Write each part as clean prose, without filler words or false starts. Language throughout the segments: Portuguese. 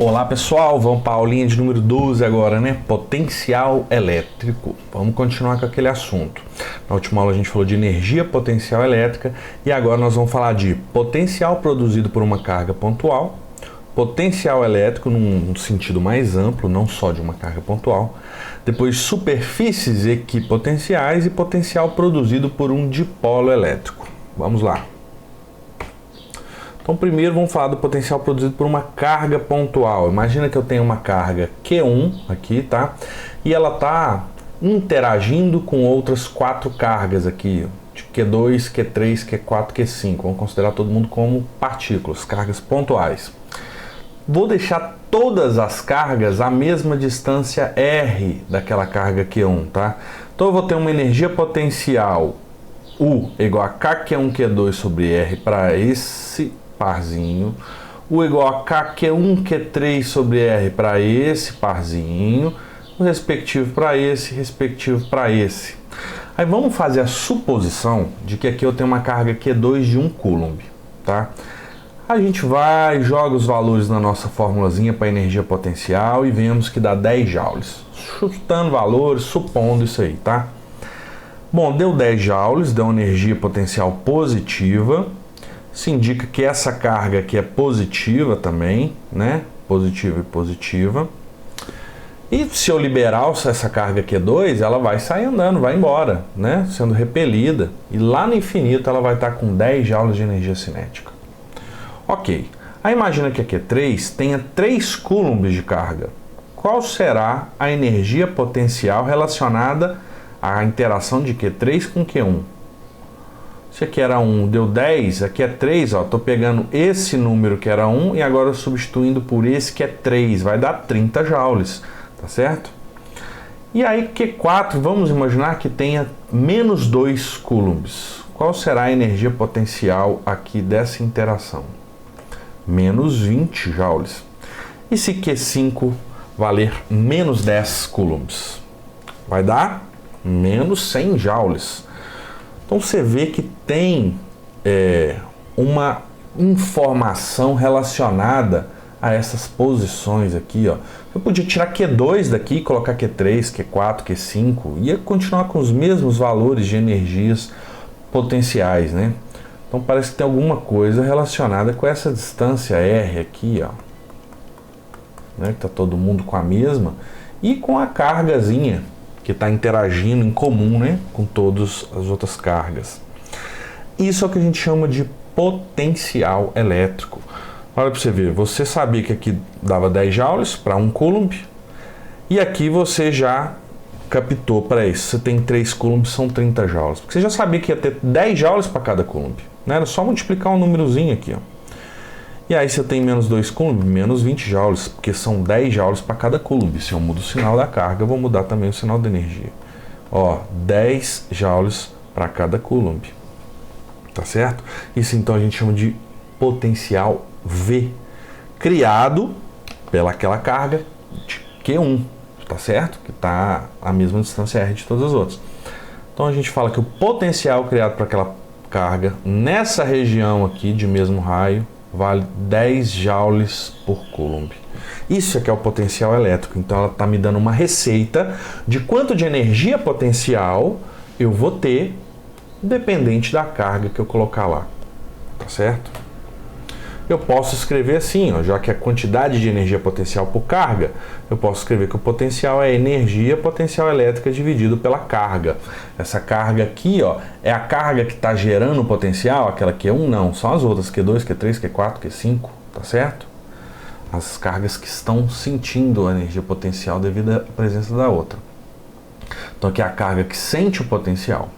Olá pessoal, vamos para a aulinha de número 12 agora, né? Potencial elétrico. Vamos continuar com aquele assunto. Na última aula a gente falou de energia potencial elétrica e agora nós vamos falar de potencial produzido por uma carga pontual, potencial elétrico num sentido mais amplo, não só de uma carga pontual, depois superfícies equipotenciais e potencial produzido por um dipolo elétrico. Vamos lá. Então primeiro vamos falar do potencial produzido por uma carga pontual. Imagina que eu tenho uma carga Q1 aqui, tá? E ela está interagindo com outras 4 cargas aqui, de Q2, Q3, Q4, Q5. Vamos considerar todo mundo como partículas, cargas pontuais. Vou deixar todas as cargas à mesma distância R daquela carga Q1, tá? Então eu vou ter uma energia potencial U igual a K-Q1, Q2 sobre R para esse parzinho, U igual a K-Q1, Q3 sobre R para esse parzinho, o respectivo para esse, respectivo para esse. Aí vamos fazer a suposição de que aqui eu tenho uma carga Q2 de 1 Coulomb, tá? A gente vai, joga os valores na nossa formulazinha para energia potencial e vemos que dá 10 joules. Chutando valores, supondo isso aí, tá? Bom, deu 10 joules, deu uma energia potencial positiva. Isso indica que essa carga aqui é positiva também, né? Positiva e positiva. E se eu liberar essa carga Q2, ela vai sair andando, vai embora, né? Sendo repelida. E lá no infinito ela vai estar com 10 joules de energia cinética. Ok. Aí imagina que a Q3 tenha 3 coulombs de carga. Qual será a energia potencial relacionada à interação de Q3 com Q1? Se aqui era 1, deu 10, aqui é 3, ó. Tô pegando esse número que era 1 e agora substituindo por esse que é 3, vai dar 30 joules, tá certo? E aí Q4, vamos imaginar que tenha menos 2 coulombs. Qual será a energia potencial aqui dessa interação? Menos 20 joules. E se Q5 valer menos 10 coulombs? Vai dar menos 100 joules. Então você vê que tem uma informação relacionada a essas posições aqui, ó. Eu podia tirar Q2 daqui e colocar Q3, Q4, Q5, ia continuar com os mesmos valores de energias potenciais, né? Então parece que tem alguma coisa relacionada com essa distância R aqui, ó, né? Que tá todo mundo com a mesma e com a cargazinha que está interagindo em comum, né, com todas as outras cargas. Isso é o que a gente chama de potencial elétrico. Olha para você ver, você sabia que aqui dava 10 joules para 1 coulomb e aqui você já captou para isso. Você tem 3 coulombs, são 30 joules. Porque você já sabia que ia ter 10 joules para cada coulomb, né? Era só multiplicar um númerozinho aqui, ó. E aí você tem menos 2 coulomb, menos 20 joules, porque são 10 joules para cada coulomb. Se eu mudo o sinal da carga, eu vou mudar também o sinal da energia. Ó, 10 joules para cada coulomb. Tá certo? Isso então a gente chama de potencial V, criado pelaquela carga de Q1, tá certo? Que está à mesma distância R de todas as outras. Então a gente fala que o potencial criado para aquela carga nessa região aqui de mesmo raio vale 10 joules por coulomb. Isso aqui é o potencial elétrico. Então ela está me dando uma receita de quanto de energia potencial eu vou ter dependente da carga que eu colocar lá. Tá certo? Eu posso escrever assim, ó, já que a quantidade de energia potencial por carga, eu posso escrever que o potencial é energia potencial elétrica dividido pela carga. Essa carga aqui, ó, é a carga que está gerando o potencial, aquela Q1 não, são as outras, Q2, Q3, Q4, Q5, tá certo? As cargas que estão sentindo a energia potencial devido à presença da outra. Então aqui é a carga que sente o potencial,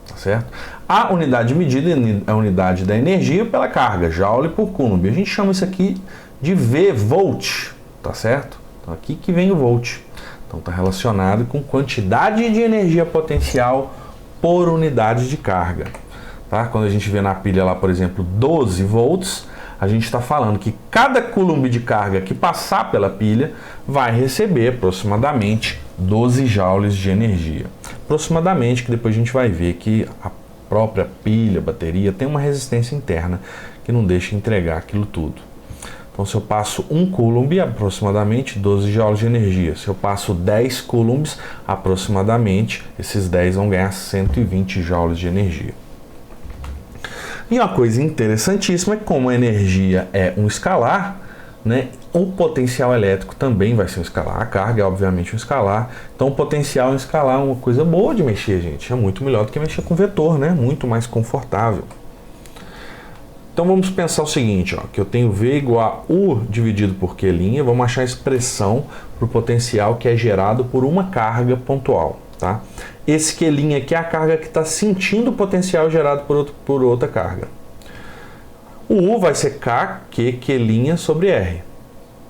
tá certo? A unidade medida é a unidade da energia pela carga, joule por coulomb. A gente chama isso aqui de V, volt, tá certo? Então aqui que vem o volt. Então está relacionado com quantidade de energia potencial por unidade de carga. Tá? Quando a gente vê na pilha lá, por exemplo, 12 volts, a gente está falando que cada coulomb de carga que passar pela pilha vai receber aproximadamente 12 joules de energia. Aproximadamente, que depois a gente vai ver que a própria pilha, bateria, tem uma resistência interna que não deixa entregar aquilo tudo. Então Então, se eu passo 1 coulomb, aproximadamente 12 joules de energia. Se eu passo 10 coulombs, aproximadamente, esses 10 vão ganhar 120 joules de energia. E uma coisa interessantíssima é que, como a energia é um escalar, né, o potencial elétrico também vai ser um escalar. A carga é, obviamente, um escalar. Então, o potencial em escalar é uma coisa boa de mexer, gente. É muito melhor do que mexer com vetor, né? Muito mais confortável. Então vamos pensar o seguinte, ó, que eu tenho V igual a U dividido por Q', vamos achar a expressão para o potencial que é gerado por uma carga pontual, tá? Esse Q' aqui é a carga que está sentindo o potencial gerado por outra carga. O U vai ser Q' sobre R,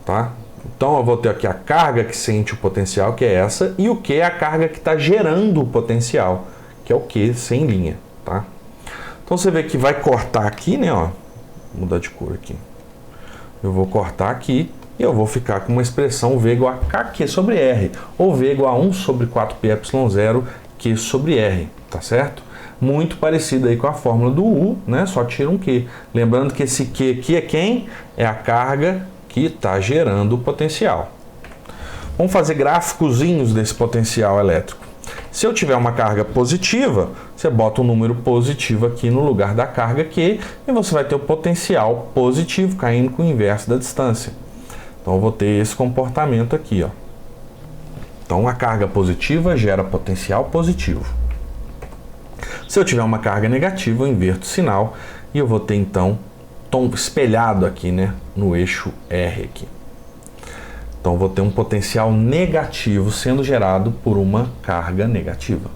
tá? Então eu vou ter aqui a carga que sente o potencial, que é essa, e o Q é a carga que está gerando o potencial, que é o Q sem linha, tá? Então você vê que vai cortar aqui, né, ó, vou mudar de cor aqui. Eu vou cortar aqui e eu vou ficar com uma expressão V igual a KQ sobre R, ou V igual a 1 sobre 4πε0 Q sobre R, tá certo? Muito parecido aí com a fórmula do U, né, só tira um Q. Lembrando que esse Q aqui é quem? É a carga que está gerando o potencial. Vamos fazer gráficozinhos desse potencial elétrico. Se eu tiver uma carga positiva, você bota um número positivo aqui no lugar da carga Q e você vai ter o potencial positivo caindo com o inverso da distância. Então eu vou ter esse comportamento aqui, ó. Então a carga positiva gera potencial positivo. Se eu tiver uma carga negativa, eu inverto o sinal e eu vou ter então tom espelhado aqui, né, no eixo R aqui. Então, vou ter um potencial negativo sendo gerado por uma carga negativa.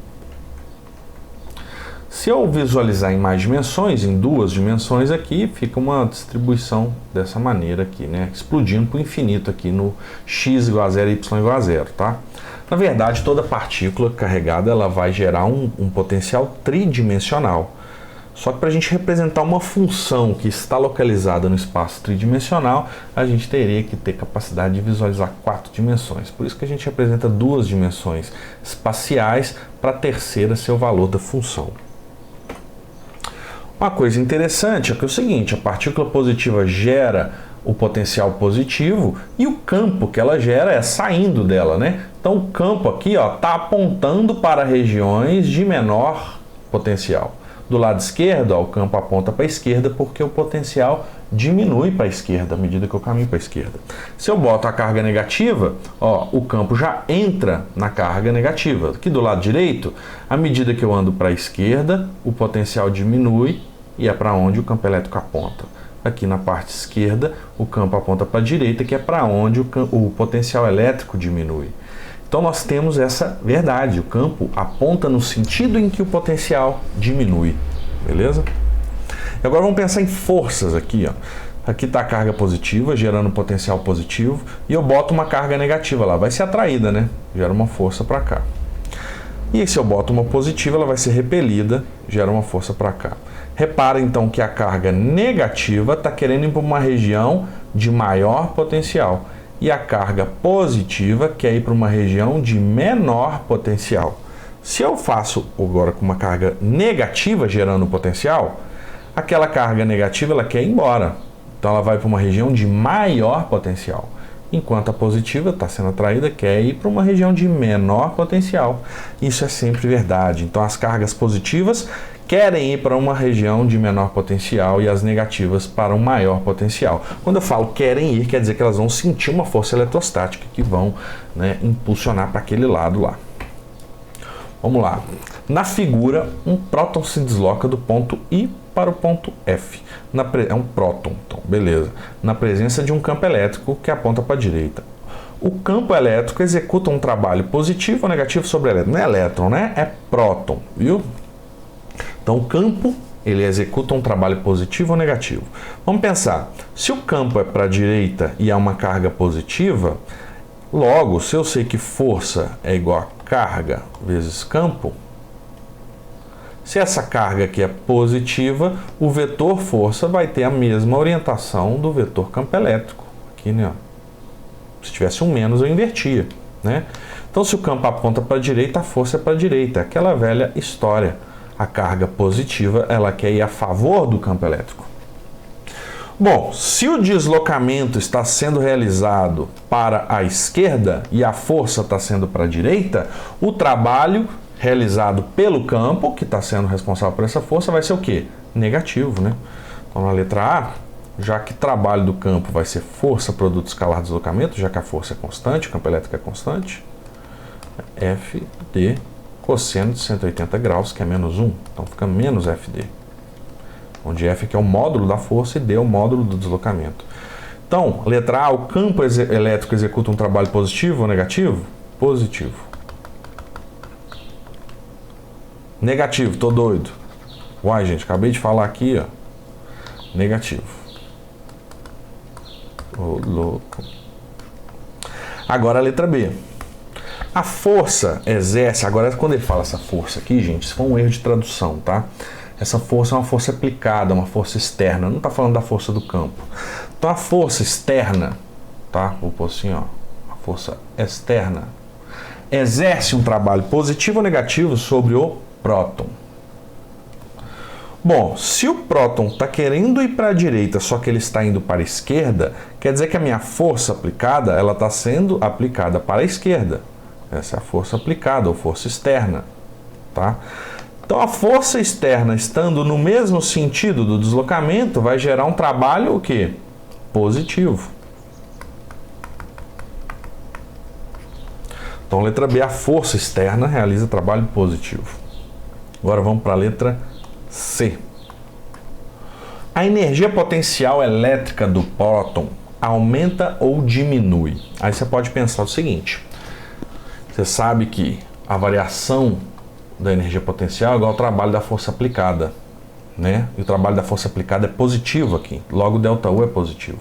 Se eu visualizar em mais dimensões, em 2 dimensões aqui, fica uma distribuição dessa maneira aqui, né? Explodindo para o infinito aqui no x igual a 0 e y igual a 0, tá? Na verdade, toda partícula carregada ela vai gerar um potencial tridimensional. Só que para a gente representar uma função que está localizada no espaço tridimensional, a gente teria que ter capacidade de visualizar 4 dimensões. Por isso que a gente representa 2 dimensões espaciais para a terceira ser o valor da função. Uma coisa interessante é que é o seguinte, a partícula positiva gera o potencial positivo e o campo que ela gera é saindo dela, né? Então o campo aqui está apontando para regiões de menor potencial. Do lado esquerdo, ó, o campo aponta para a esquerda porque o potencial diminui para a esquerda à medida que eu caminho para a esquerda. Se eu boto a carga negativa, ó, o campo já entra na carga negativa. Aqui do lado direito, à medida que eu ando para a esquerda, o potencial diminui e é para onde o campo elétrico aponta. Aqui na parte esquerda, o campo aponta para a direita, que é para onde o potencial elétrico diminui. Então nós temos essa verdade, o campo aponta no sentido em que o potencial diminui, beleza? E agora vamos pensar em forças aqui, ó. Aqui está a carga positiva, gerando potencial positivo, e eu boto uma carga negativa lá, vai ser atraída, né? Gera uma força para cá. E se eu boto uma positiva, ela vai ser repelida, gera uma força para cá. Repara então que a carga negativa está querendo ir para uma região de maior potencial. E a carga positiva quer ir para uma região de menor potencial. Se eu faço agora com uma carga negativa gerando potencial, aquela carga negativa ela quer ir embora. Então ela vai para uma região de maior potencial. Enquanto a positiva está sendo atraída, quer ir para uma região de menor potencial. Isso é sempre verdade. Então as cargas positivas querem ir para uma região de menor potencial e as negativas para um maior potencial. Quando eu falo querem ir, quer dizer que elas vão sentir uma força eletrostática que vão, né, impulsionar para aquele lado lá. Vamos lá. Na figura, um próton se desloca do ponto I para o ponto F. É um próton, então, beleza. Na presença de um campo elétrico que aponta para a direita. O campo elétrico executa um trabalho positivo ou negativo sobre o elétron. Não é elétron, né? É próton, viu? Então, o campo, ele executa um trabalho positivo ou negativo. Vamos pensar, se o campo é para a direita e é uma carga positiva, logo, se eu sei que força é igual a carga vezes campo, se essa carga aqui é positiva, o vetor força vai ter a mesma orientação do vetor campo elétrico. Aqui, né? Se tivesse um menos, eu invertia, né? Então, se o campo aponta para a direita, a força é para a direita. Aquela velha história. A carga positiva, ela quer ir a favor do campo elétrico. Bom, se o deslocamento está sendo realizado para a esquerda e a força está sendo para a direita, o trabalho realizado pelo campo, que está sendo responsável por essa força, vai ser o quê? Negativo, né? Então, na letra A, já que trabalho do campo vai ser força produto escalar deslocamento, já que a força é constante, o campo elétrico é constante, FD cosseno de 180 graus, que é menos 1, então fica menos FD. Onde F que é o módulo da força e D é o módulo do deslocamento. Então, letra A, o campo elétrico executa um trabalho positivo ou negativo? Positivo. Negativo, tô doido. Uai, gente, acabei de falar aqui, ó. Negativo. Ô, louco. Agora a letra B. A força exerce, agora quando ele fala essa força aqui, gente, isso foi um erro de tradução, tá? Essa força é uma força aplicada, uma força externa, não está falando da força do campo. Então a força externa, tá? Vou pôr assim, ó, a força externa exerce um trabalho positivo ou negativo sobre o próton. Bom, se o próton está querendo ir para a direita, só que ele está indo para a esquerda, quer dizer que a minha força aplicada, ela está sendo aplicada para a esquerda. Essa é a força aplicada, ou força externa, tá? Então, a força externa, estando no mesmo sentido do deslocamento, vai gerar um trabalho o quê? Positivo. Então, letra B, a força externa realiza trabalho positivo. Agora vamos para a letra C. A energia potencial elétrica do próton aumenta ou diminui? Aí você pode pensar o seguinte. Você sabe que a variação da energia potencial é igual ao trabalho da força aplicada, né? E o trabalho da força aplicada é positivo aqui, logo ΔU é positivo.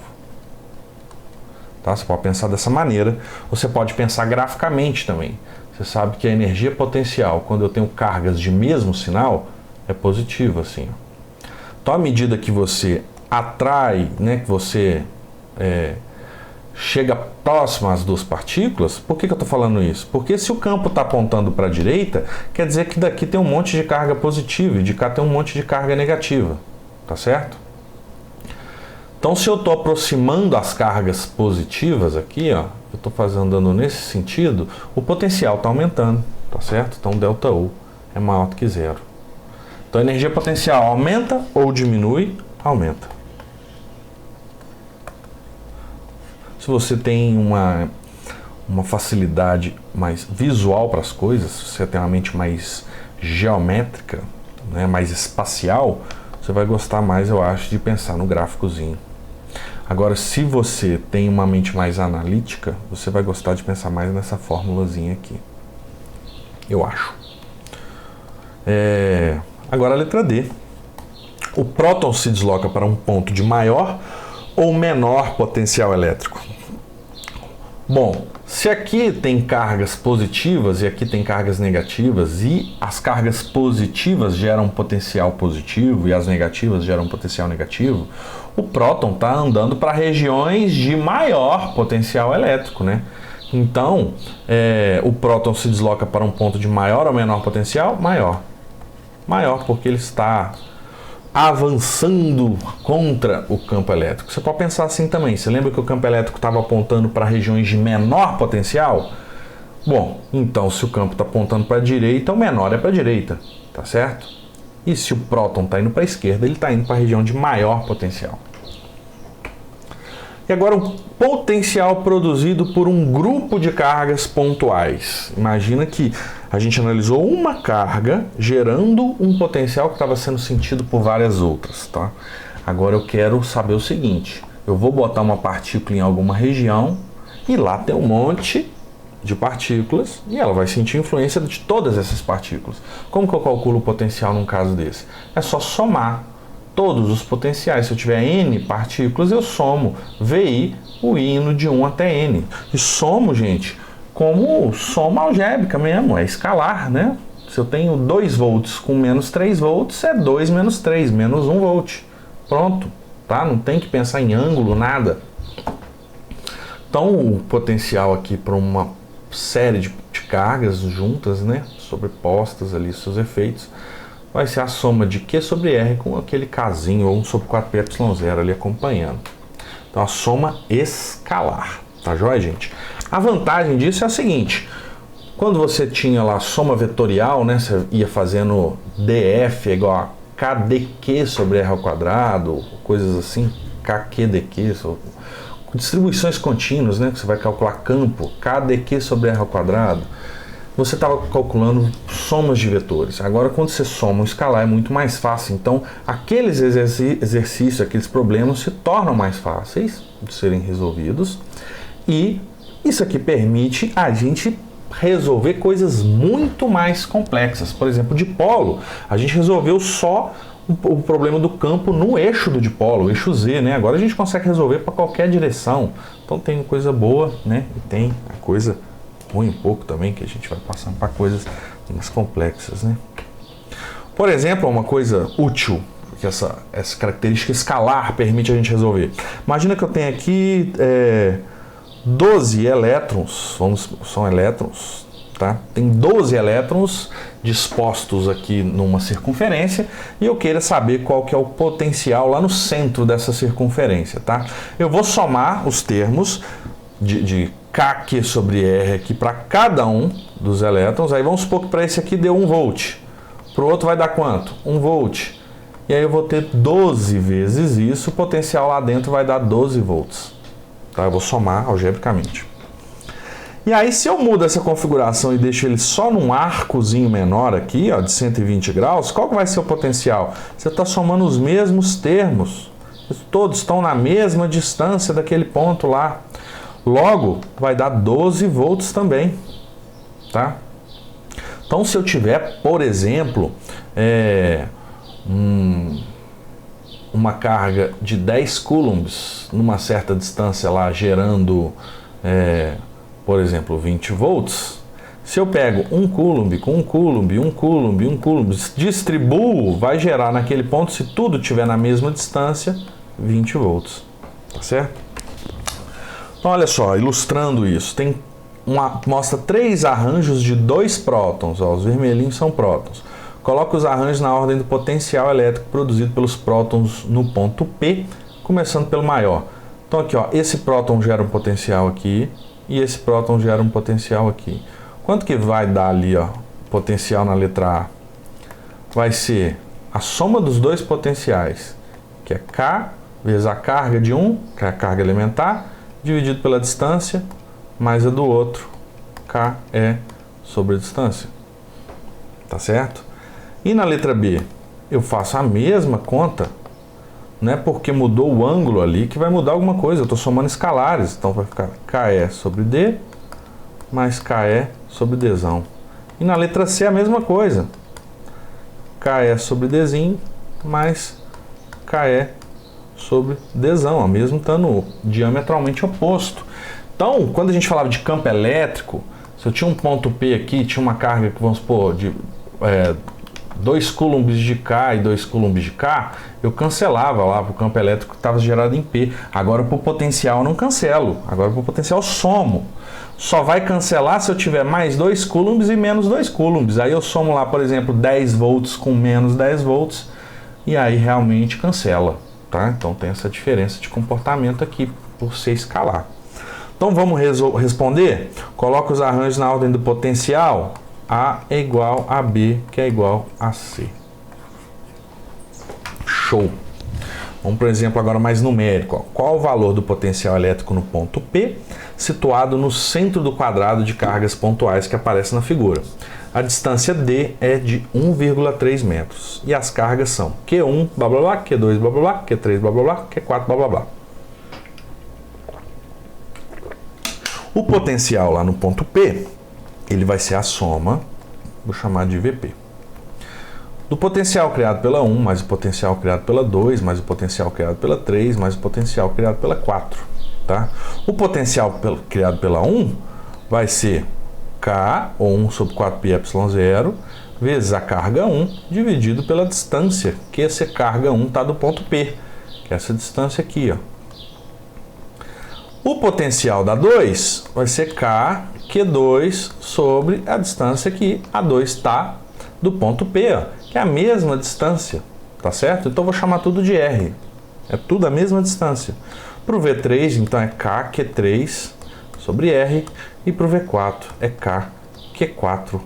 Tá? Você pode pensar dessa maneira, você pode pensar graficamente também. Você sabe que a energia potencial, quando eu tenho cargas de mesmo sinal, é positiva, assim. Então, à medida que você atrai, né, que você chega próximo às duas partículas, por que eu estou falando isso? Porque se o campo está apontando para a direita, quer dizer que daqui tem um monte de carga positiva e de cá tem um monte de carga negativa, tá certo? Então, se eu estou aproximando as cargas positivas aqui, ó, eu estou andando nesse sentido, o potencial está aumentando, tá certo? Então, ΔU é maior do que zero. Então, a energia potencial aumenta ou diminui? Aumenta. Se você tem uma facilidade mais visual para as coisas, se você tem uma mente mais geométrica, né, mais espacial, você vai gostar mais, eu acho, de pensar no gráficozinho. Agora, se você tem uma mente mais analítica, você vai gostar de pensar mais nessa formulazinha aqui. Eu acho. Agora a letra D. O próton se desloca para um ponto de maior ou menor potencial elétrico? Bom, se aqui tem cargas positivas e aqui tem cargas negativas e as cargas positivas geram potencial positivo e as negativas geram potencial negativo, o próton está andando para regiões de maior potencial elétrico, né? Então, o próton se desloca para um ponto de maior ou menor potencial? Maior. Maior porque ele está avançando contra o campo elétrico. Você pode pensar assim também. Você lembra que o campo elétrico estava apontando para regiões de menor potencial? Bom, então se o campo está apontando para a direita, o menor é para a direita, tá certo? E se o próton está indo para a esquerda, ele está indo para a região de maior potencial. E agora o potencial produzido por um grupo de cargas pontuais. Imagina que a gente analisou uma carga gerando um potencial que estava sendo sentido por várias outras, tá? Agora eu quero saber o seguinte, eu vou botar uma partícula em alguma região e lá tem um monte de partículas e ela vai sentir influência de todas essas partículas. Como que eu calculo o potencial num caso desse? É só somar todos os potenciais. Se eu tiver N partículas, eu somo VI, o I de 1 até N. E somo, gente, como soma algébrica mesmo, é escalar, né? Se eu tenho 2 volts com menos 3 volts, é 2 menos 3, menos 1 volt. Pronto, tá? Não tem que pensar em ângulo, nada. Então, o potencial aqui para uma série de cargas juntas, né? Sobrepostas ali, seus efeitos, vai ser a soma de Q sobre R com aquele Kzinho, ou 1 sobre 4πε0 ali acompanhando. Então, a soma escalar. Tá joia, gente? A vantagem disso é a seguinte: quando você tinha lá a soma vetorial, né, você ia fazendo df é igual a kdq sobre r ao quadrado, coisas assim, kkdq, distribuições contínuas, né, que você vai calcular campo, kdq sobre r ao quadrado, você estava calculando somas de vetores. Agora, quando você soma um escalar, é muito mais fácil. Então, aqueles exercícios, aqueles problemas se tornam mais fáceis de serem resolvidos. E isso aqui permite a gente resolver coisas muito mais complexas. Por exemplo, dipolo, a gente resolveu só o problema do campo no eixo do dipolo, o eixo Z, né? Agora a gente consegue resolver para qualquer direção. Então tem coisa boa, né? E tem a coisa ruim um pouco também, que a gente vai passando para coisas mais complexas, né? Por exemplo, uma coisa útil que essa característica escalar permite a gente resolver. Imagina que eu tenho aqui 12 elétrons, são elétrons, tá? Tem 12 elétrons dispostos aqui numa circunferência e eu queira saber qual que é o potencial lá no centro dessa circunferência, tá? Eu vou somar os termos de kq sobre r aqui para cada um dos elétrons. Aí vamos supor que para esse aqui deu 1 volt, para o outro vai dar quanto? 1 volt. E aí eu vou ter 12 vezes isso, o potencial lá dentro vai dar 12 volts. Tá? Eu vou somar algebricamente. E aí, se eu mudo essa configuração e deixo ele só num arcozinho menor aqui, ó, de 120 graus, qual que vai ser o potencial? Você está somando os mesmos termos. Todos estão na mesma distância daquele ponto lá. Logo, vai dar 12 volts também. Tá? Então, se eu tiver, por exemplo, uma carga de 10 coulombs numa certa distância lá, gerando, por exemplo, 20 volts, se eu pego 1 coulomb com 1 coulomb, 1 coulomb, 1 coulomb, distribuo, vai gerar naquele ponto, se tudo estiver na mesma distância, 20 volts. Tá certo? Então, olha só, ilustrando isso, mostra 3 arranjos de 2 prótons, ó, os vermelhinhos são prótons. Coloca os arranjos na ordem do potencial elétrico produzido pelos prótons no ponto P, começando pelo maior. Então aqui, ó, esse próton gera um potencial aqui e esse próton gera um potencial aqui. Quanto que vai dar ali, ó, potencial na letra A? Vai ser a soma dos dois potenciais, que é K vezes a carga de um, que é a carga elementar, dividido pela distância, mais a do outro, K sobre a distância. Tá certo? E na letra B, eu faço a mesma conta, não é porque mudou o ângulo ali que vai mudar alguma coisa, eu estou somando escalares, então vai ficar KE sobre D mais KE sobre Dzão. E na letra C a mesma coisa, KE sobre Dzinho mais KE sobre Dzão, mesmo estando diametralmente oposto. Então, quando a gente falava de campo elétrico, se eu tinha um ponto P aqui, tinha uma carga que, vamos supor, de 2 coulombs de K e 2 coulombs de K, eu cancelava lá para o campo elétrico que estava gerado em P. Agora para o potencial eu não cancelo, agora para o potencial eu somo. Só vai cancelar se eu tiver mais 2 coulombs e menos 2 coulombs. Aí eu somo lá, por exemplo, 10 volts com menos 10 volts e aí realmente cancela. Tá? Então tem essa diferença de comportamento aqui por ser escalar. Então vamos responder? Coloca os arranjos na ordem do potencial. A é igual a B, que é igual a C. Show! Vamos para um exemplo agora mais numérico. Ó. Qual o valor do potencial elétrico no ponto P, situado no centro do quadrado de cargas pontuais que aparece na figura? A distância D é de 1,3 metros. E as cargas são Q1, blá blá blá, Q2, blá blá blá, Q3, blá blá blá, Q4, blá blá blá. O potencial lá no ponto P, ele vai ser a soma, vou chamar de VP, do potencial criado pela 1, mais o potencial criado pela 2, mais o potencial criado pela 3, mais o potencial criado pela 4. Tá? O potencial criado pela 1 vai ser K, ou 1 sobre 4πε0, vezes a carga 1, dividido pela distância, que essa carga 1 está do ponto P, que é essa distância aqui. Ó. O potencial da 2 vai ser K, Q2 sobre a distância que a 2 está do ponto P, ó, é a mesma distância, tá certo? Então eu vou chamar tudo de R. É tudo a mesma distância. Para o V3, então é K, Q3 sobre R. E para o V4 é K, Q4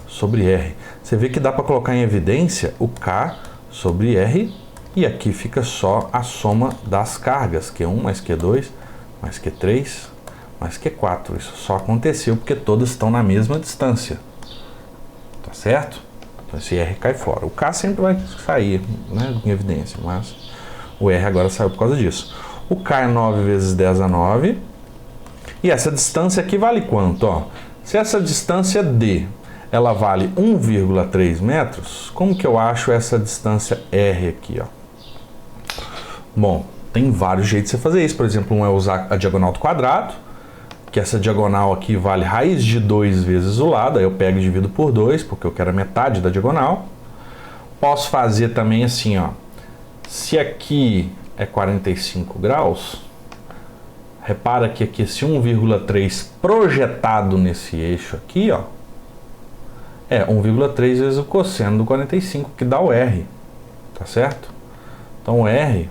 sobre R. Você vê que dá para colocar em evidência o K sobre R. E aqui fica só a soma das cargas. Q1 mais Q2 mais Q3 mais Q4. Isso só aconteceu porque todas estão na mesma distância. Tá certo? Então esse R cai fora. O K sempre vai sair, né, em evidência, mas o R agora saiu por causa disso. O K é 9 vezes 10 a 9. E essa distância aqui vale quanto? Ó, se essa distância D ela vale 1,3 metros, como que eu acho essa distância R aqui? Ó? Bom, tem vários jeitos de você fazer isso. Por exemplo, um é usar a diagonal do quadrado, que essa diagonal aqui vale raiz de 2 vezes o lado, aí eu pego e divido por 2, porque eu quero a metade da diagonal. Posso fazer também assim, ó, se aqui é 45 graus, repara que aqui esse 1,3 projetado nesse eixo aqui, ó, é 1,3 vezes o cosseno do 45, que dá o R, tá certo? Então o R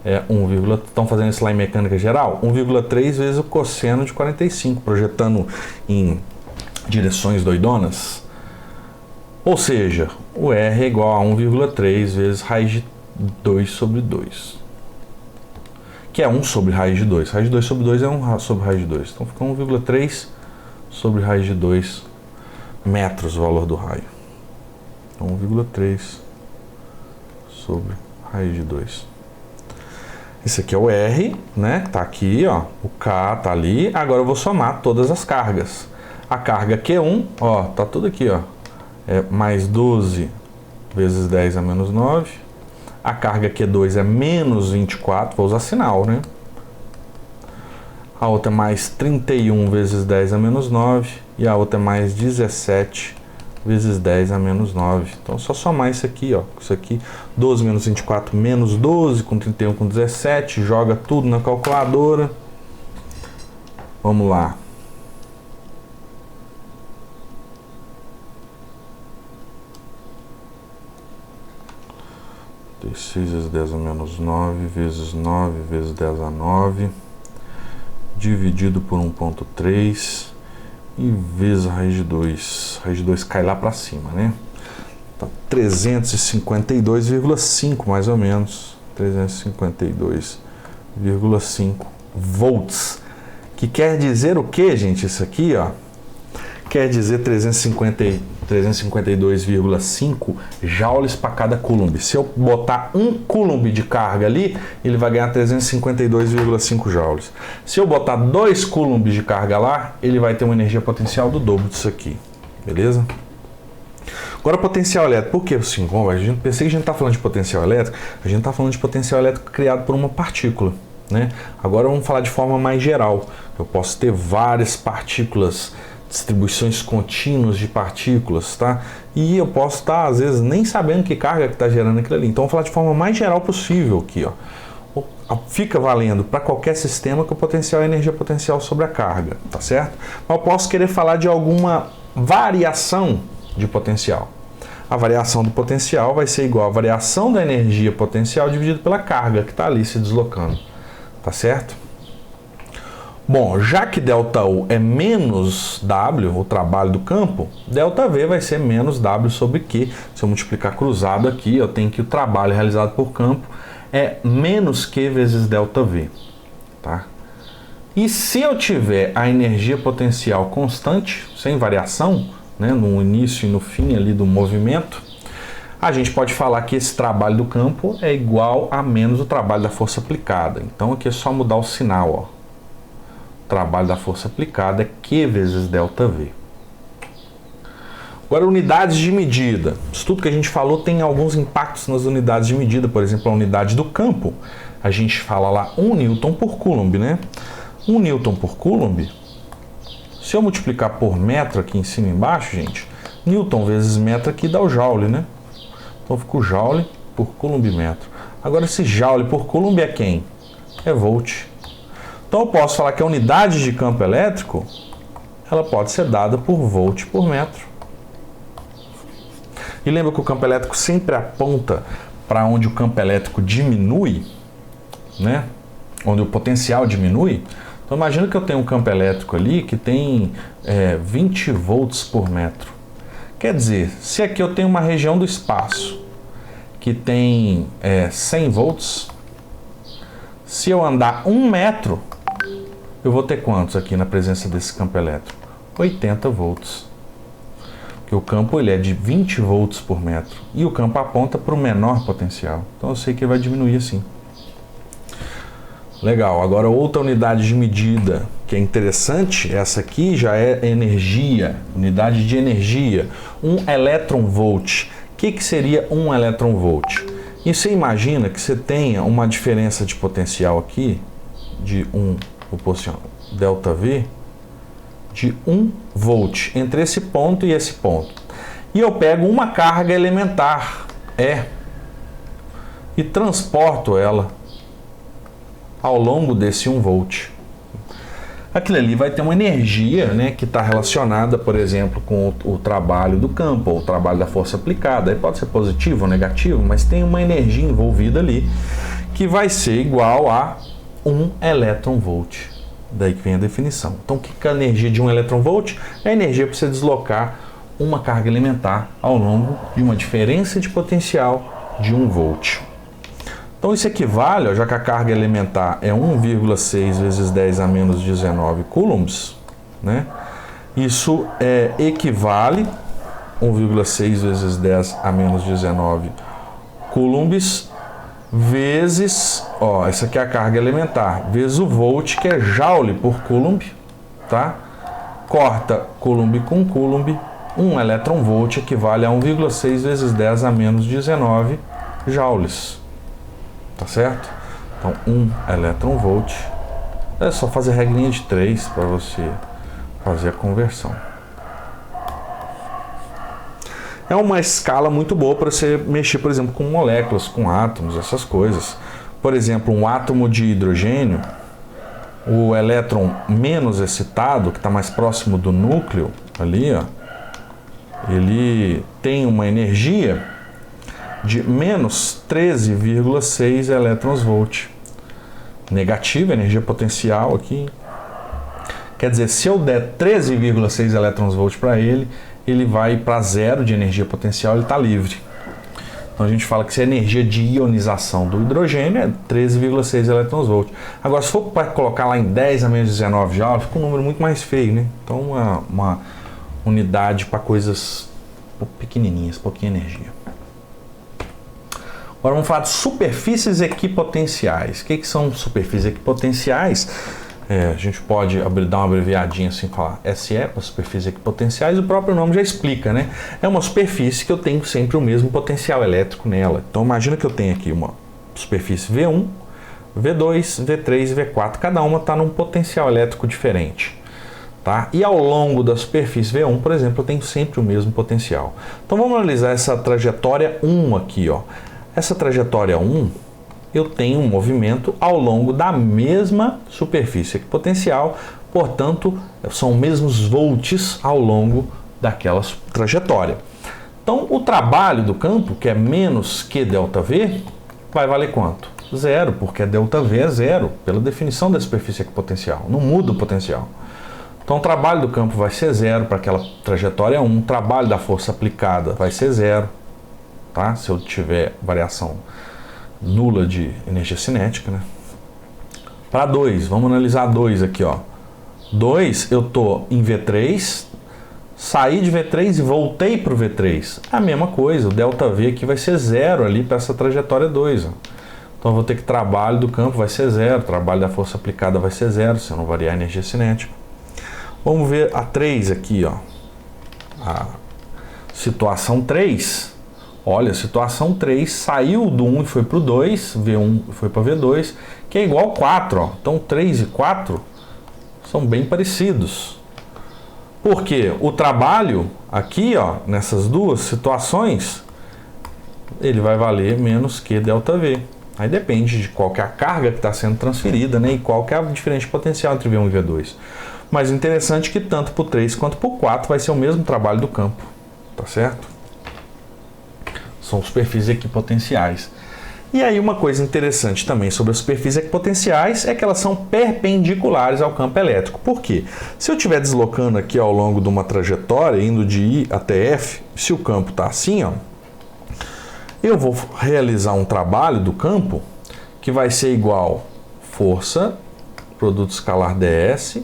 é 1, estão fazendo isso lá em mecânica geral? 1,3 vezes o cosseno de 45, projetando em direções doidonas. Ou seja, o R é igual a 1,3 vezes raiz de 2 sobre 2. Que é 1 sobre raiz de 2. Raiz de 2 sobre 2 é 1 sobre raiz de 2. Então fica 1,3 sobre raiz de 2 metros o valor do raio. Então 1,3 sobre raiz de 2. Esse aqui é o R, né? Tá aqui, ó. O K tá ali. Agora eu vou somar todas as cargas. A carga Q1, ó, tá tudo aqui, ó. É mais 12 vezes 10 a menos 9. A carga Q2 é menos 24, vou usar sinal, né? A outra é mais 31 vezes 10 a menos 9. E a outra é mais 17 vezes 10 a menos 9. Então é só somar isso aqui, ó. Isso aqui, 12 menos 24 menos 12, com 31 com 17. Joga tudo na calculadora. Vamos lá. Tem 6 vezes 10 a menos 9, vezes 9 vezes 10 a 9, dividido por 1,3 e vezes a raiz de 2. A raiz de 2 cai lá para cima, né? Tá 352,5 mais ou menos. 352,5 volts. Que quer dizer o que, gente? Isso aqui, ó. Quer dizer 352,5 joules para cada coulomb. Se eu botar 1 coulomb de carga ali, ele vai ganhar 352,5 joules. Se eu botar 2 coulombs de carga lá, ele vai ter uma energia potencial do dobro disso aqui. Beleza? Agora, potencial elétrico. Por que assim? Bom, pensei que a gente está falando de potencial elétrico. A gente está falando de potencial elétrico criado por uma partícula, né? Agora vamos falar de forma mais geral. Eu posso ter várias partículas, distribuições contínuas de partículas, tá? E eu posso estar, às vezes, nem sabendo que carga que está gerando aquilo ali. Então, vamos falar de forma mais geral possível aqui, ó. Fica valendo para qualquer sistema que o potencial é energia potencial sobre a carga, tá certo? Mas eu posso querer falar de alguma variação de potencial. A variação do potencial vai ser igual à variação da energia potencial dividido pela carga que está ali se deslocando, tá certo? Bom, já que ΔU é menos W, o trabalho do campo, ΔV vai ser menos W sobre Q. Se eu multiplicar cruzado aqui, eu tenho que o trabalho realizado por campo é menos Q vezes ΔV. Tá? E se eu tiver a energia potencial constante, sem variação, né, no início e no fim ali do movimento, a gente pode falar que esse trabalho do campo é igual a menos o trabalho da força aplicada. Então aqui é só mudar o sinal, ó. O trabalho da força aplicada é Q vezes ΔV. Agora, unidades de medida. Isso tudo que a gente falou tem alguns impactos nas unidades de medida. Por exemplo, a unidade do campo, a gente fala lá 1 Newton por Coulomb, né? 1 Newton por Coulomb, se eu multiplicar por metro aqui em cima e embaixo, gente, Newton vezes metro aqui dá o Joule, né? Então fica o Joule por Coulomb metro. Agora, esse Joule por Coulomb é quem? É Volt. Então eu posso falar que a unidade de campo elétrico, ela pode ser dada por Volt por metro. E lembra que o campo elétrico sempre aponta para onde o campo elétrico diminui, né? Onde o potencial diminui. Então imagina que eu tenho um campo elétrico ali que tem 20 volts por metro. Quer dizer, se aqui eu tenho uma região do espaço que tem 100 volts, se eu andar 1 metro, eu vou ter quantos aqui na presença desse campo elétrico? 80 volts. Porque o campo ele é de 20 volts por metro e o campo aponta para o menor potencial. Então eu sei que ele vai diminuir assim. Legal, agora outra unidade de medida que é interessante, essa aqui já é energia, unidade de energia, 1 elétron-volt. O que seria 1 elétron-volt? E você imagina que você tenha uma diferença de potencial aqui, de ΔV, de 1 volt, entre esse ponto e esse ponto. E eu pego uma carga elementar, E, e transporto ela ao longo desse 1 volt. Aquilo ali vai ter uma energia, né, que está relacionada, por exemplo, com o trabalho do campo, ou o trabalho da força aplicada. Aí pode ser positivo ou negativo, mas tem uma energia envolvida ali que vai ser igual a 1 elétron-volt. Daí que vem a definição. Então o que é a energia de 1 elétron-volt? É a energia para você deslocar uma carga elementar ao longo de uma diferença de potencial de 1 volt. Então isso equivale, ó, já que a carga elementar é 1,6 vezes 10 a menos 19 coulombs, né? Isso equivale 1,6 vezes 10 a menos 19 coulombs vezes, ó, essa aqui é a carga elementar, vezes o volt, que é joule por coulomb, tá? Corta coulomb com coulomb, 1 elétron-volt equivale a 1,6 vezes 10 a menos 19 joules. Tá certo? Então 1 elétron-volt. É só fazer regrinha de 3 para você fazer a conversão. É uma escala muito boa para você mexer, por exemplo, com moléculas, com átomos, essas coisas. Por exemplo, um átomo de hidrogênio, o elétron menos excitado, que está mais próximo do núcleo, ali, ó, ele tem uma energia de menos 13,6 elétrons-volt. Negativa, energia potencial aqui. Quer dizer, se eu der 13,6 elétrons-volt para ele, ele vai para zero de energia potencial, ele está livre. Então a gente fala que se a energia de ionização do hidrogênio é 13,6 elétrons-volt. Agora, se for para colocar lá em 10 a menos 19 joules, fica um número muito mais feio, né? Então uma unidade para coisas pequenininhas, pouquinha energia. Agora vamos falar de superfícies equipotenciais. O que são superfícies equipotenciais? A gente pode dar uma abreviadinha assim, falar SE para superfícies equipotenciais, o próprio nome já explica, né? É uma superfície que eu tenho sempre o mesmo potencial elétrico nela. Então imagina que eu tenho aqui uma superfície V1, V2, V3 e V4, cada uma está num potencial elétrico diferente. Tá? E ao longo da superfície V1, por exemplo, eu tenho sempre o mesmo potencial. Então vamos analisar essa trajetória 1 aqui, ó. Essa trajetória 1, eu tenho um movimento ao longo da mesma superfície equipotencial, portanto, são os mesmos volts ao longo daquela trajetória. Então, o trabalho do campo, que é menos que ΔV, vai valer quanto? Zero, porque ΔV é zero, pela definição da superfície equipotencial, não muda o potencial. Então, o trabalho do campo vai ser zero para aquela trajetória 1, o trabalho da força aplicada vai ser zero. Tá? Se eu tiver variação nula de energia cinética, né? Para 2, vamos analisar 2 aqui, ó. 2, eu tô em V3, saí de V3 e voltei para o V3. A mesma coisa, o ΔV aqui vai ser zero ali para essa trajetória 2. Ó. Então eu vou ter que trabalho do campo vai ser zero, trabalho da força aplicada vai ser zero, se eu não variar a energia cinética. Vamos ver a 3 aqui, ó. A situação 3. Olha, situação 3 saiu do 1 e foi para o 2, V1 foi para V2, que é igual a 4. Ó. Então 3 e 4 são bem parecidos. Porque o trabalho aqui, ó, nessas duas situações, ele vai valer menos que ΔV. Aí depende de qual que é a carga que está sendo transferida, né, e qual que é a diferença de potencial entre V1 e V2. Mas interessante que tanto para o 3 quanto para o 4 vai ser o mesmo trabalho do campo. Tá certo? São superfícies equipotenciais. E aí uma coisa interessante também sobre as superfícies equipotenciais é que elas são perpendiculares ao campo elétrico. Por quê? Se eu estiver deslocando aqui ao longo de uma trajetória, indo de I até F, se o campo está assim, ó, eu vou realizar um trabalho do campo que vai ser igual força, produto escalar ds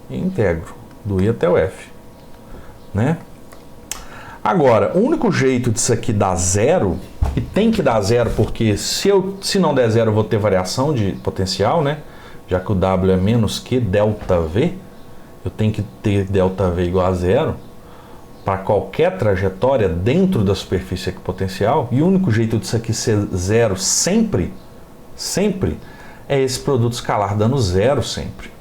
e integro do I até o F, né? Agora, o único jeito disso aqui dar zero, e tem que dar zero porque se não der zero eu vou ter variação de potencial, né? Já que o W é menos que ΔV, eu tenho que ter ΔV igual a zero para qualquer trajetória dentro da superfície equipotencial, e o único jeito disso aqui ser zero sempre, é esse produto escalar dando zero sempre.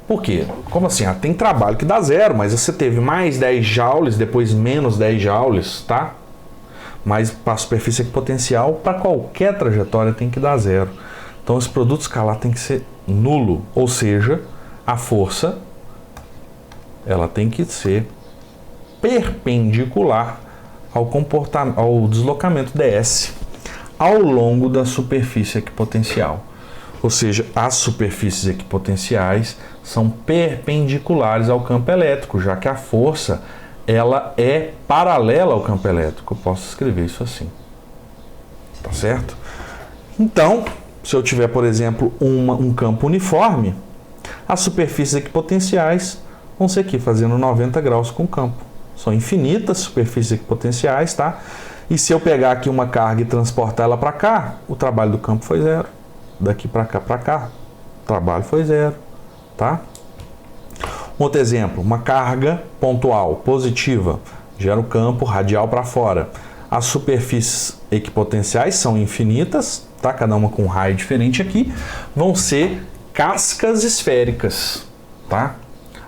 Por quê? Como assim? Tem trabalho que dá zero, mas você teve mais 10 joules, depois menos 10 joules, tá? Mas para a superfície equipotencial, para qualquer trajetória tem que dar zero. Então esse produto escalar tem que ser nulo, ou seja, a força ela tem que ser perpendicular ao deslocamento ds ao longo da superfície equipotencial. Ou seja, as superfícies equipotenciais são perpendiculares ao campo elétrico, já que a força ela é paralela ao campo elétrico. Eu posso escrever isso assim. Tá certo? Então, se eu tiver, por exemplo, um campo uniforme, as superfícies equipotenciais vão ser aqui fazendo 90 graus com o campo. São infinitas superfícies equipotenciais, tá? E se eu pegar aqui uma carga e transportar ela para cá, o trabalho do campo foi zero. Daqui para cá, o trabalho foi zero, tá? Outro exemplo, uma carga pontual positiva gera o campo radial para fora. As superfícies equipotenciais são infinitas, tá? Cada uma com um raio diferente aqui, vão ser cascas esféricas, tá?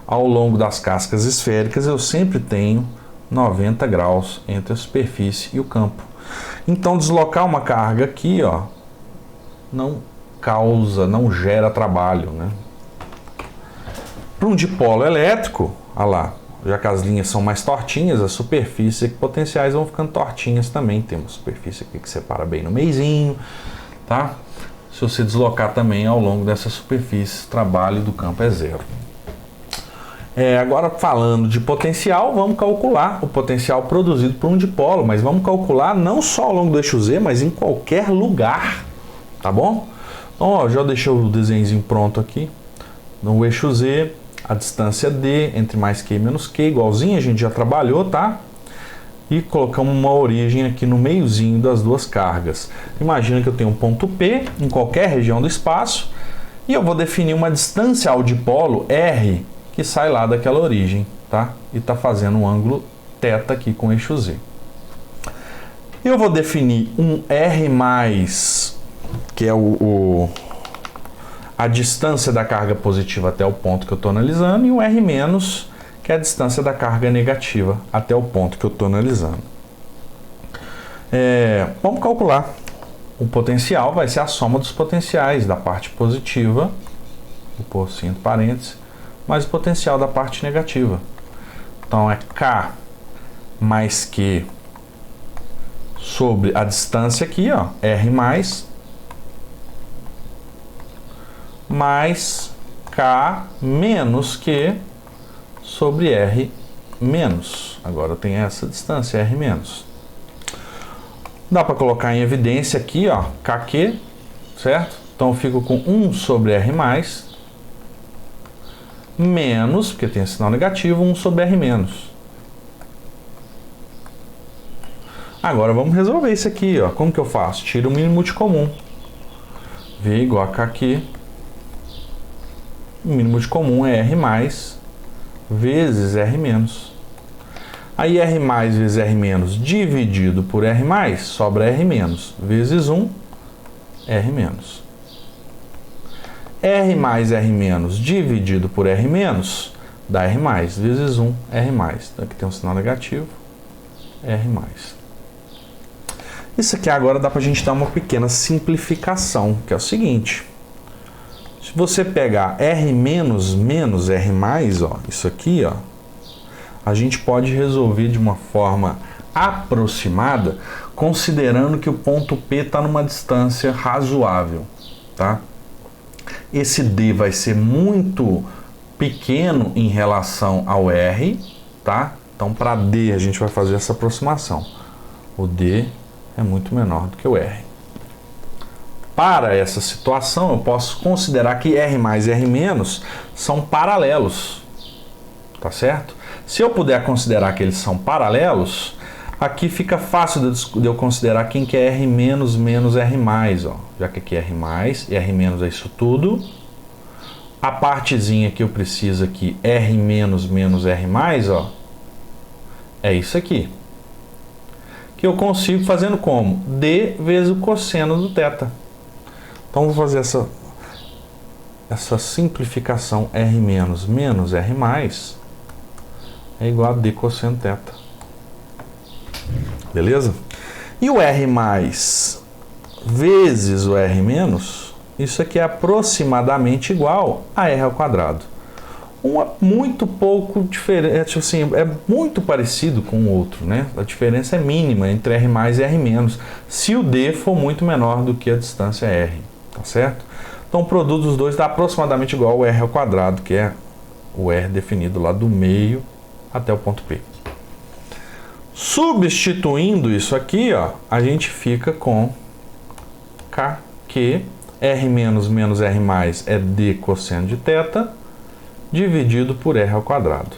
Ao longo das cascas esféricas eu sempre tenho 90 graus entre a superfície e o campo. Então deslocar uma carga aqui, ó, não gera trabalho, né? Para um dipolo elétrico, olha lá, já que as linhas são mais tortinhas, as superfícies equipotenciais vão ficando tortinhas também. Tem uma superfície aqui que separa bem no meizinho, tá? Se você deslocar também ao longo dessa superfície, o trabalho do campo é zero. Agora falando de potencial, vamos calcular o potencial produzido por um dipolo, mas vamos calcular não só ao longo do eixo Z, mas em qualquer lugar, tá bom? Então, ó, já deixei o desenhozinho pronto aqui. No eixo Z, a distância D entre mais Q e menos Q, igualzinho, a gente já trabalhou, tá? E colocamos uma origem aqui no meiozinho das duas cargas. Imagina que eu tenho um ponto P em qualquer região do espaço e eu vou definir uma distância ao dipolo R que sai lá daquela origem, tá? E tá fazendo um ângulo θ aqui com o eixo Z. Eu vou definir um R+, que é a distância da carga positiva até o ponto que eu estou analisando, e um R-, que é a distância da carga negativa até o ponto que eu estou analisando. Vamos calcular. O potencial vai ser a soma dos potenciais da parte positiva, vou pôr assim entre parênteses, mais o potencial da parte negativa. Então é K mais Q sobre a distância aqui, ó, R+, mais K menos Q sobre R menos. Agora tem essa distância, R menos. Dá para colocar em evidência aqui, ó, KQ, certo? Então eu fico com 1 sobre R+, menos, porque tem sinal negativo, 1 sobre R menos. Agora vamos resolver isso aqui, ó. Como que eu faço? Tiro o mínimo de comum. V igual a KQ. O mínimo de comum é R+, vezes R menos. Aí R+, vezes R menos dividido por R+, sobra R menos, vezes 1, R menos. R mais R menos dividido por R menos dá R mais, vezes 1, R mais. Então aqui tem um sinal negativo, R mais. Isso aqui agora dá para a gente dar uma pequena simplificação, que é o seguinte. Se você pegar R menos menos R mais, ó, isso aqui, ó, a gente pode resolver de uma forma aproximada considerando que o ponto P está numa distância razoável, tá? Esse D vai ser muito pequeno em relação ao R, tá? Então, para D, a gente vai fazer essa aproximação. O D é muito menor do que o R. Para essa situação, eu posso considerar que R mais e R menos são paralelos, tá certo? Se eu puder considerar que eles são paralelos, aqui fica fácil de eu considerar quem que é R menos menos R mais, ó. Já que aqui é R mais e R menos é isso tudo. A partezinha que eu preciso aqui, R menos menos R mais, ó, é isso aqui. Que eu consigo fazendo como? D vezes o cosseno do θ. Então, vou fazer essa simplificação. R menos menos R mais é igual a D cosseno θ. Beleza? E o R mais vezes o R menos, isso aqui é aproximadamente igual a R ao quadrado. Muito pouco diferente, assim, é muito parecido com o outro, né? A diferença é mínima entre R mais e R menos, se o D for muito menor do que a distância R, tá certo? Então o produto dos dois dá aproximadamente igual ao R ao quadrado, que é o R definido lá do meio até o ponto P. Substituindo isso aqui, ó, a gente fica com K, que R menos menos R mais é D cosseno de θ, dividido por R ao quadrado.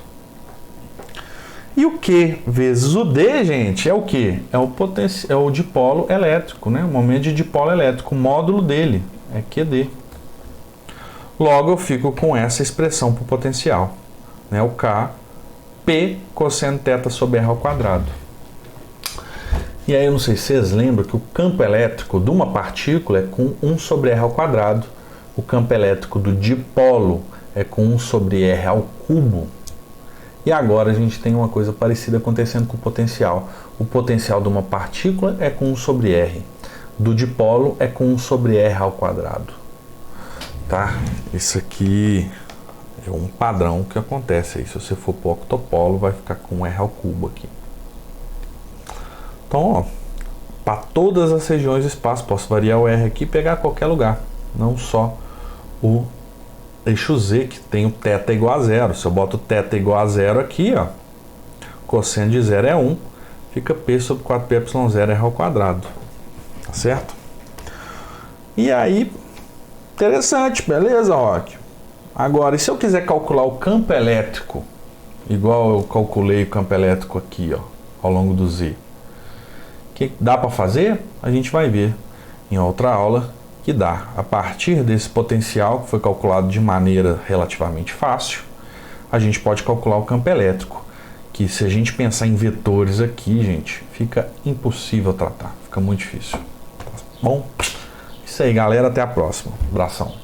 E o Q vezes o D, gente, é o quê? É o dipolo elétrico, né? O momento de dipolo elétrico, o módulo dele é QD. Logo, eu fico com essa expressão para o potencial, né? O K, P cosseno θ sobre R ao quadrado. E aí, eu não sei se vocês lembram que o campo elétrico de uma partícula é com 1 sobre R ao quadrado. O campo elétrico do dipolo é com 1 sobre R ao cubo. E agora a gente tem uma coisa parecida acontecendo com o potencial. O potencial de uma partícula é com 1 sobre R. Do dipolo é com 1 sobre R ao quadrado. Tá? Isso aqui é um padrão que acontece aí. Se você for para o octopolo, vai ficar com R ao cubo aqui. Então, ó, para todas as regiões do espaço, posso variar o R aqui e pegar qualquer lugar. Não só o eixo Z, que tem o θ igual a zero. Se eu boto θ igual a zero aqui, ó, cosseno de zero é 1, fica P sobre 4πε0 R ao quadrado. Tá certo? E aí, interessante, beleza, Roque? Agora, e se eu quiser calcular o campo elétrico, igual eu calculei o campo elétrico aqui, ó, ao longo do Z? O que dá para fazer? A gente vai ver em outra aula que dá. A partir desse potencial, que foi calculado de maneira relativamente fácil, a gente pode calcular o campo elétrico, que se a gente pensar em vetores aqui, gente, fica impossível tratar, fica muito difícil. Bom, isso aí, galera, até a próxima. Abração.